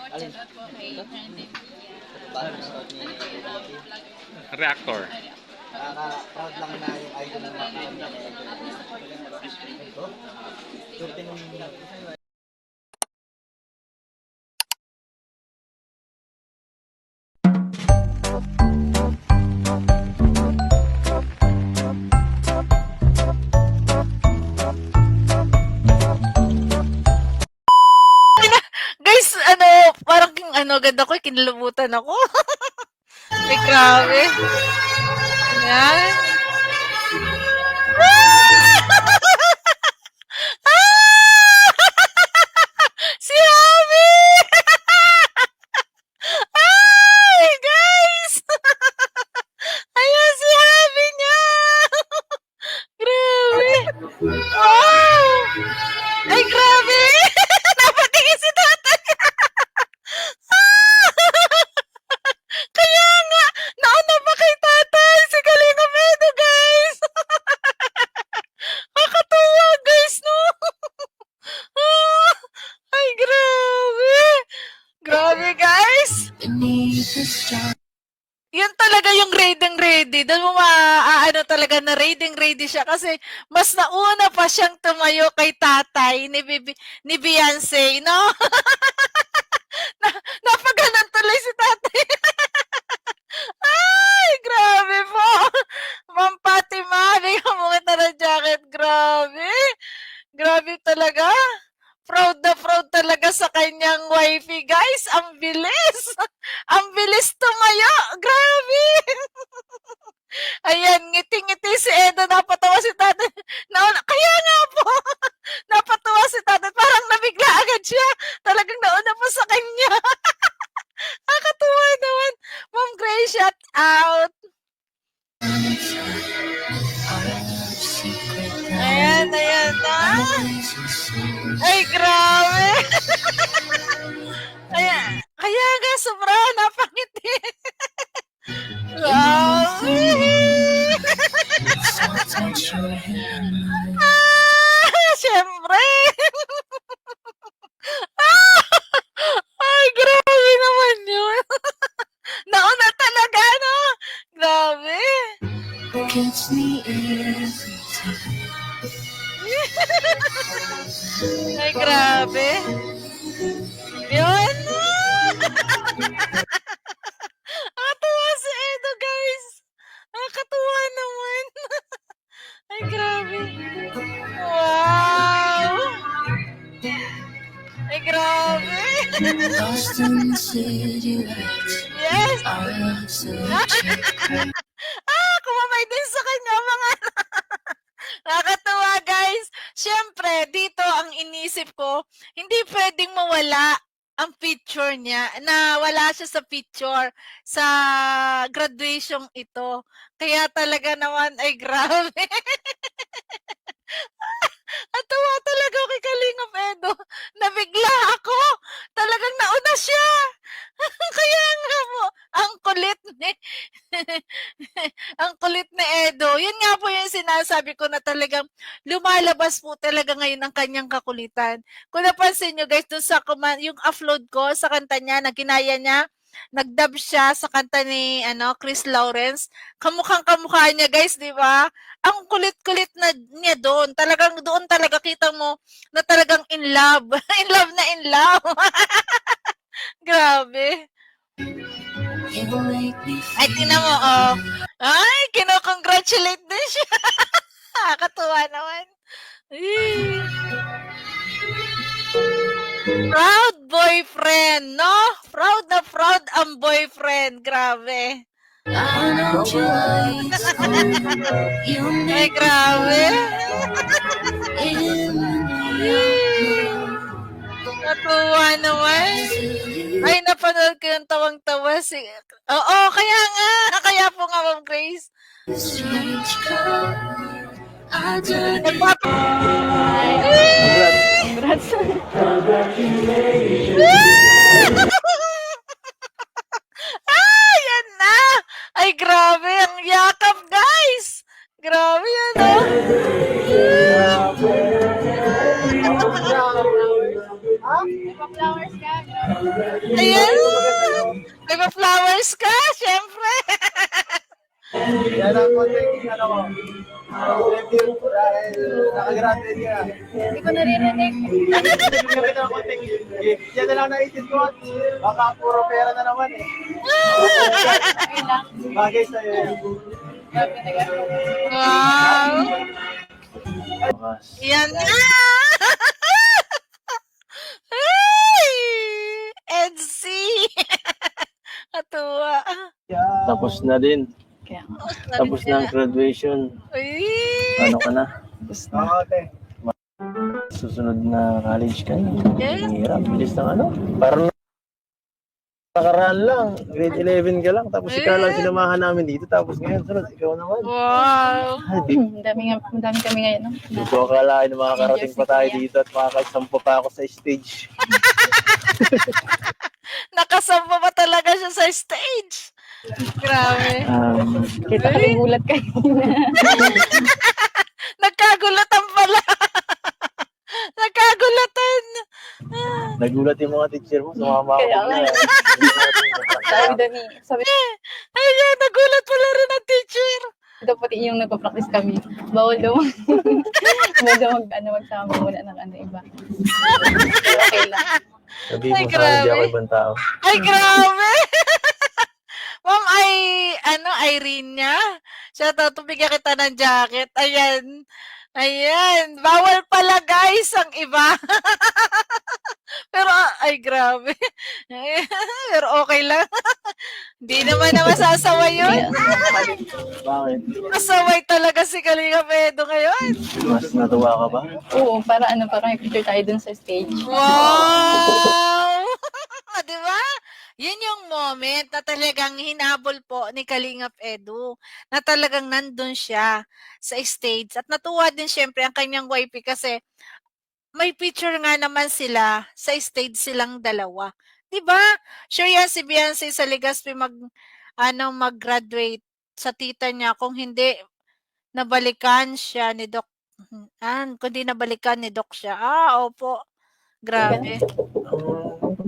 Alin? Paano suot ni Rocky? Reactor. Nakaka-proud lang na yung idol ng mga kanya na ito. Surti nung Guys, parang ganda ko, kinlabutan ako. Ay, grabe. Yan. Si Abby! Ay, guys! Ayan si Abby niya! Grabe! Wow! Ay, grabe! Napatingin si tatay! Kaya nga, nauna pa kay tatay si Kalinga Medo, guys! Nakakatuwa, guys, no? Ay, grabe! Grabe, guys! Yun talaga yung ready. Doon mo maaano talaga na ready siya kasi mas nauna pa siyang tumayo kay tatay ni Beyonce, no? Napaganon tuloy si tatay. Ay, grabe po. Ma'am Fatima, bigyan mo kita ng jacket. Grabe. Grabe talaga. Proud na proud talaga sa kanyang wifey, guys. Ang bilis. Ang bilis tumayo. Grabe. Ayan, ngiti-ngiti si Edo. Napatawa si tatay. Kaya nga po. Napatawa si tatay. Parang nabigla agad siya. Talagang nauna pa sa kanya. Nakakatuwa naman. Ma'am Gray, shout out. Ayan na. Ay, grabe. Kaya nga, sobra, napangiti. Grabe. Siyempre. Ay, grabe naman yun. Nauna talaga, no? Grabe. Ay, grabe. Yun. Nakatuwa si Edo, guys. Nakatuwa naman. Ay, grabe. Wow. Ay, grabe. Yes. Kumamay din sa kanya mga nakakatuwa, guys. Siyempre, dito ang inisip ko, hindi pwedeng mawala ang picture niya, na wala siya sa picture sa graduation ito. Kaya talaga naman ay grabe. At tuwa talaga ako kay Kalingap Edo. Nabigla ako. Talagang nauna siya. Kaya nga po, ang kulit ni ang kulit ni Edo. Yun nga po yung sinasabi ko na talagang lumalabas po talaga ngayon ang kanyang kakulitan. Kung napansin nyo guys, dun sa yung upload ko sa kanta niya, na ginaya niya, nagdub siya sa kanta ni Chris Lawrence. Kamukhang-kamukha niya guys, di ba? Ang kulit-kulit na niya doon. Talagang doon talaga kita mo na talagang in love. In love na in love. Grabe. Ay, tingnan mo, oh. Ay, kino-congratulate din siya. Nakakatuwa naman. Proud boyfriend, no? Proud na proud ang boyfriend. Grabe. Ay, grabe. Natuwa naman. Ay, napanood ko yung tawang-tawa si... Oo, kaya nga. Kaya po nga, Ma'am Grace. Congrats. Yan na. Ay, grabe. Ang yakap, guys. Grabe yan, oh. May pa-flowers ka? Ayan. May pa-flowers ka, syempre. Yan ang konting ano ko. Review dahil nakagraduate ka. Hindi ko naririnig. Bigyan kita ng konting gift. Yan na lang naisip ko. Baka puro pera na naman eh. Okay lang. Bagay sa'yo yan. Grabe talaga. Wow. Bukas. Yan na. Ay! Edsy. Katuwa. Tapos na din. Kaya nga. Tapos na ang graduation. Uy. Ano ka na? Okay. Susunod na college ka na. Yes. Hirap. Bilis ng ano. Parang nakaraan lang. Grade 11 ka lang. Tapos ikaw lang sinamahan namin dito. Tapos ngayon, sunod, ikaw naman. Wow. Ay, di Ang dami kami ngayon. No? di ko akalain na makakarating pa tayo dito at makakaisampo pa ako sa stage. Nakasampa pa talaga siya sa stage. Grabe. Kita ko yung gulat kayo. Nagkagulatan pala. Nagkagulatan. Nagulat yung mga teacher mo. Sumama ako. Kaya nga. Sabi Dani, sabi Ayan, nagulat pala rin ang teacher. daw pati yung nagpa-practice kami. Bawal daw. Bawal daw magsama muna ng iba. Pero okay lang. Sabi Ay, mo sa hindi grabe. ako ibang tao. Ay, grabe. Ma'am, Irene niya. Siya, bigyan kita ng jacket. Ayan. Ayan. Bawal pala, guys, ang iba. Pero, ay, grabe. Pero okay lang. Hindi naman na masasaway yun. Bakit? Masaway talaga si Kalinga Pedro ngayon. Mas natuwa ka ba? Oo, parang may picture tayo dun sa stage. Wow! Di ba? Yun yung moment na talagang hinabol po ni Kalingap Edu, na talagang nandun siya sa stage. At natuwa din syempre ang kanyang YP kasi may picture nga naman sila sa stage silang dalawa. 'Di ba? Sure yan si Beyonce sa Legazpi mag-graduate sa tita niya kung hindi nabalikan siya ni Doc. Kundi nabalikan ni Doc siya. Opo. Grabe.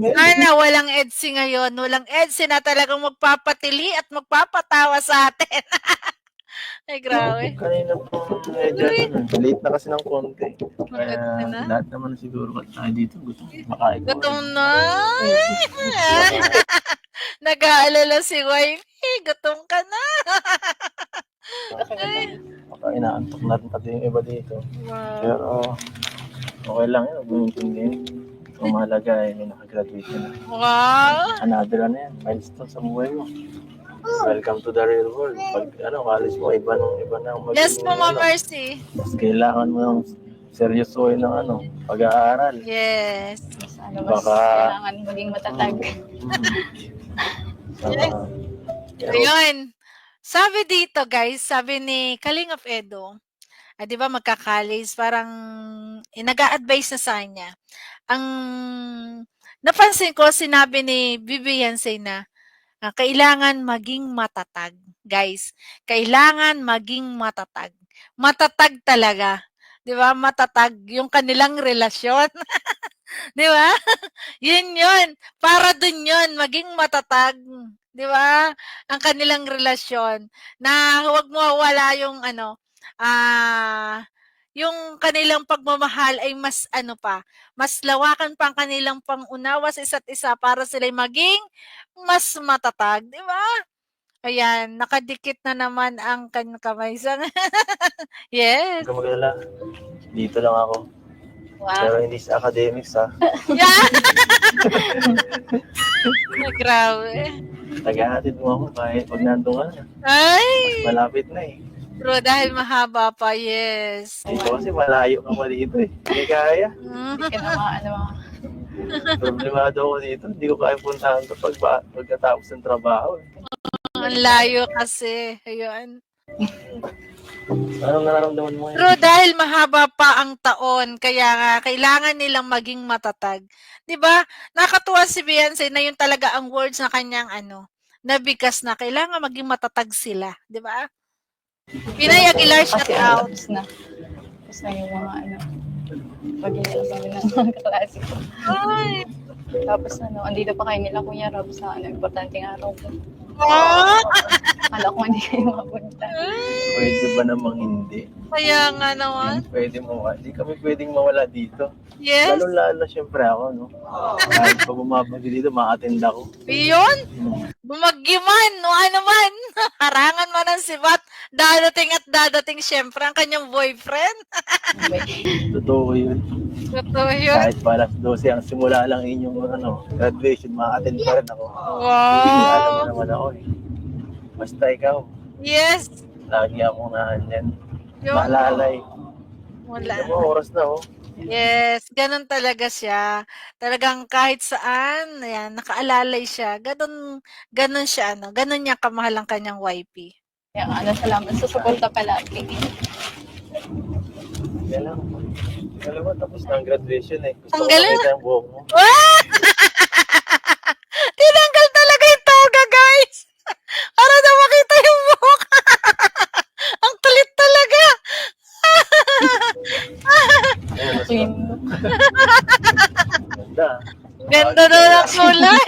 Sana walang EDSI ngayon. Walang EDSI na talagang magpapatili at magpapatawa sa atin. Ay, grabe. Kanina po medyo late na kasi ng konti. Kaya Maganda na? lahat naman siguro tayo dito gusto makain. Gutom na. Nag-aalala si Wifey. Gutom ka na. Baka inaantok na rin pati yung iba dito. Wow. Pero okay lang yun. Huwag mo intindihin. Ang mahalaga ay may nakagraduate ka na. Wow. Another yan. Milestone sa buhay mo. Welcome to the real world. Pag college mo, iba na ang Yes po, Ma'am Mercy. Mas kailangan mo ng seryosohin ng pag-aaral. Yes. Sana mas Baka- kailangan maging matatag. Ayun. Sabi dito, guys, sabi ni Kaling of Edo, di ba magka-college, parang nag-a-advise na sa kanya. Ang napansin ko, sinabi ni Bibi Yansay na kailangan maging matatag. Guys, kailangan maging matatag. Matatag talaga. Di ba? Matatag yung kanilang relasyon. Di ba? Yun. Para dun yun, maging matatag. Di ba? Ang kanilang relasyon. Na huwag mawawala yung yung kanilang pagmamahal ay mas mas lawakan pa ang kanilang pangunawa sa isa't isa para sila'y maging mas matatag. Di ba? Ayan, nakadikit na naman ang kanyang kamay. Yes. Huwag ka mag-alala. Dito lang ako. Pero Wow. hindi sa academics ha. Yeah. Grabe. Tagahatid mo ako kahit pag nandun ka na. Ay, Malapit na eh. bro, dahil mahaba pa, yes. Dito kasi malayo ka pa dito eh. Hindi kaya. Hindi ka na Problemado ako dito. Hindi ko kaya puntahan ito pagkatapos ng trabaho. Ang layo kasi. Ayun. Anong nararamdaman mo Pero ngayon? dahil mahaba pa ang taon, kaya nga kailangan nilang maging matatag. 'Di ba? Nakatuwa si Beyonce na yun talaga ang words na kanyang nabigas na kailangan maging matatag sila, 'di ba? Pinay Aguilar, shout Kasi out. tapos na yung mga pag-iilang kami ng mga kaklase ko. Ay, Tapos andito pa kayo nila Kuya Rob sa importanteng araw ko. Ah! Akala ko hindi kayo mapunta. Pwede ba namang hindi? Kaya nga naman. Pwede mo, hindi kami pwedeng mawala dito. Yes. Lalo-lalo syempre ako, no? Kahit pa bumabagi dito, ma-attend ako. Yun. Bumagyiman. O ano man. Harangan man ang sibat. Dadating at dadating syempre ang kanyang boyfriend. Totoo yun. Totoo yun. Kahit pa alas 12 ang simula lang inyong graduation, ma-attend pa rin ako. Wow. Alam mo naman ako eh. Basta ikaw, Yes. lagi akong naandyan. Yun. Maalalay. Wala. Alam mo, oras na oh. Yes, ganun talaga siya. Talagang kahit saan, ayan, nakaalalay siya. Ganun siya, ganun niya kamahal ang kanyang YP. Kaya salamat sa suporta palagi. Yan lang. Alam mo, tapos na ang graduation eh. Gusto Ang ko galing. makita yung buhok mo. Tinanggal talaga yung toga, guys! Para na makita yung buhok. Ang kulit talaga. Ayan, mas Twin. maganda. Ganda na ng kulay.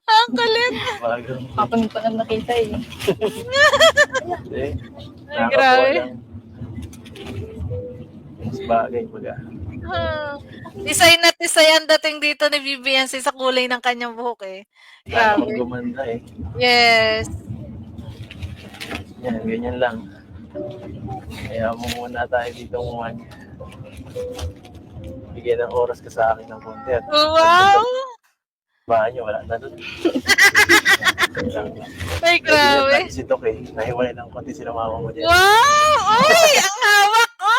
Ang kulit. Bago. Kapag ko na nakita eh. Eh, Ay, grabe. Mas bagay baga. Tisay na tisay ang dating dito ni BBNC sa kulay ng kanyang buhok eh. Kaya Grabe. gumanda eh. Yes. Yan, ganyan lang. Kaya mo muna tayo dito bigyan ng oras ka sa akin ng konti at Wow! bahan nyo, wala na doon. Ay, grabe. Si Doc eh, nahiwalay ng konti sila mama mo dyan. Wow! Ay, ang hawak ko!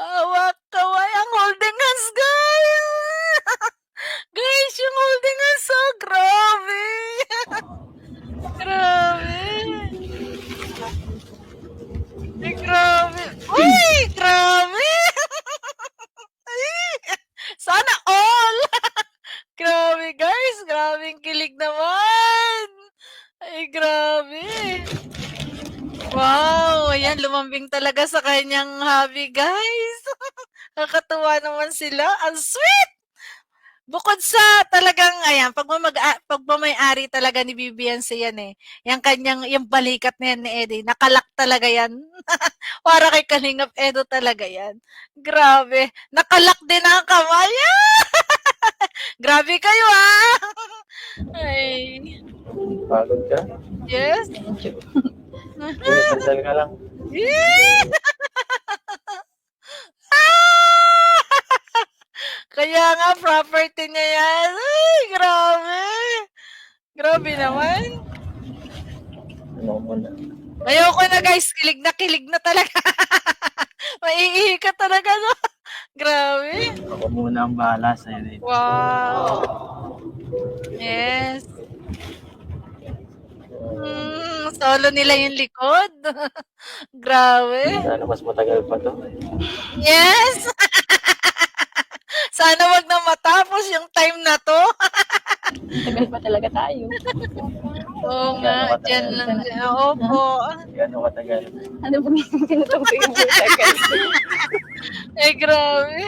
Hawak kaway ang holding hands, guys! Guys, yung holding hands, so grabe! Grabe! Ay, grabe! Uy! Grabe! Ay, sana all! Grabe, guys! Grabing kilig naman! Ay, grabe! Wow! Ayan, lumambing talaga sa kanyang hobby, guys! Nakakatuwa naman sila. Ang sweet! Bukod sa talagang, ayan, pagmamay-ari talaga ni BBNC yan eh. Yung balikat na yan ni Eddie, nakalak talaga yan. Para kay Kalingap Edo talaga yan. Grabe. Nakalak din ang kamay. Grabe kayo ah! Ay. Pagod ka? Yes? Pinasandal ka lang. Kaya nga, property niya yan. Ay, grabe. Grabe naman. Ano mo na? Ayoko na guys, kilig na talaga. Maiihi ka talaga, no? Grabe. Ako muna ang bahala sa'yo dito. Wow. Yes. Solo nila yung likod. Grabe. Sana mas matagal pa to. Yes. Sana wag na matapos yung time na to. Tagal pa talaga tayo. Oo nga, dyan lang. Opo. Gano'ng katagal? Ano ba yung tinutungko yung tagal? Eh, grabe.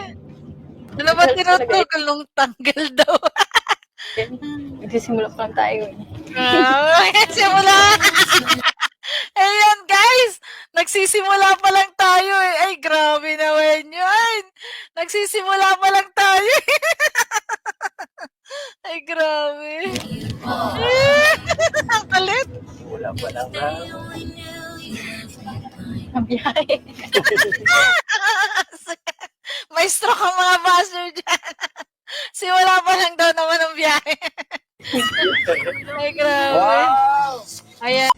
Ano ba tinutugol nung tanggal daw? Nagsisimula pa lang tayo eh. Simula. Ayan, guys. Nagsisimula pa lang tayo eh. Ay, grabe naman yun. Nagsisimula pa lang tayo eh. Ay, grabe. Ang kalit. Wala pa lang na. Ang biyahe. May stroke ang mga buzzer dyan. Simula pa lang daw naman ang biyahe. Ay, grabe. Wow! Ayan.